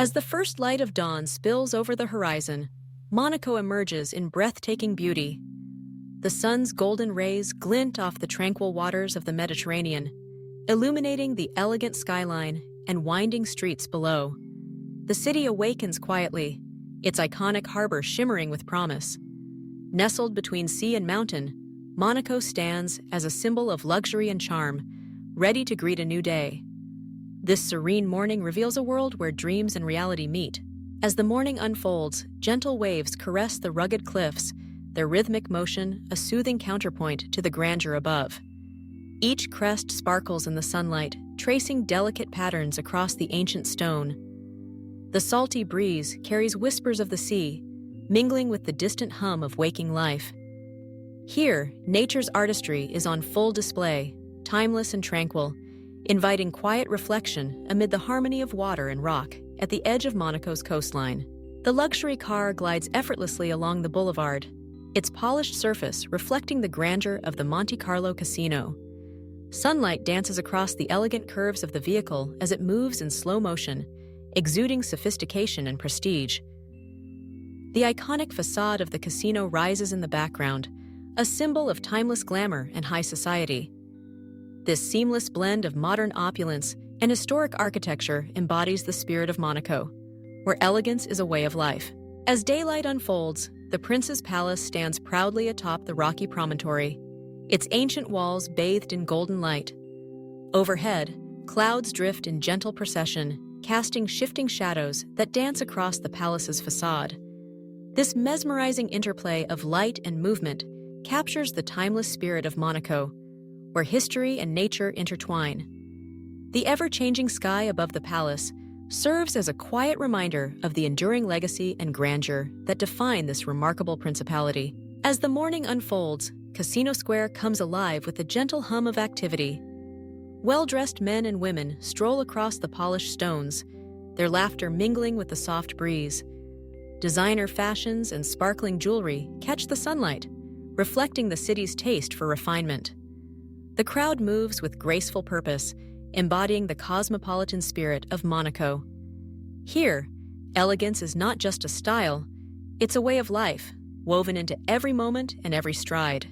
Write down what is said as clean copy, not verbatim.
As the first light of dawn spills over the horizon, Monaco emerges in breathtaking beauty. The sun's golden rays glint off the tranquil waters of the Mediterranean, illuminating the elegant skyline and winding streets below. The city awakens quietly, its iconic harbor shimmering with promise. Nestled between sea and mountain, Monaco stands as a symbol of luxury and charm, ready to greet a new day. This serene morning reveals a world where dreams and reality meet. As the morning unfolds, gentle waves caress the rugged cliffs, their rhythmic motion a soothing counterpoint to the grandeur above. Each crest sparkles in the sunlight, tracing delicate patterns across the ancient stone. The salty breeze carries whispers of the sea, mingling with the distant hum of waking life. Here, nature's artistry is on full display, timeless and tranquil, inviting quiet reflection amid the harmony of water and rock at the edge of Monaco's coastline. The luxury car glides effortlessly along the boulevard, its polished surface reflecting the grandeur of the Monte-Carlo casino. Sunlight dances across the elegant curves of the vehicle as it moves in slow motion, exuding sophistication and prestige. The iconic facade of the casino rises in the background, a symbol of timeless glamour and high society. This seamless blend of modern opulence and historic architecture embodies the spirit of Monaco, where elegance is a way of life. As daylight unfolds, the prince's palace stands proudly atop the rocky promontory, its ancient walls bathed in golden light. Overhead, clouds drift in gentle procession, casting shifting shadows that dance across the palace's facade. This mesmerizing interplay of light and movement captures the timeless spirit of Monaco, where history and nature intertwine. The ever-changing sky above the palace serves as a quiet reminder of the enduring legacy and grandeur that define this remarkable principality. As the morning unfolds, Casino Square comes alive with a gentle hum of activity. Well-dressed men and women stroll across the polished stones, their laughter mingling with the soft breeze. Designer fashions and sparkling jewelry catch the sunlight, reflecting the city's taste for refinement. The crowd moves with graceful purpose, embodying the cosmopolitan spirit of Monaco. Here, elegance is not just a style, it's a way of life, woven into every moment and every stride.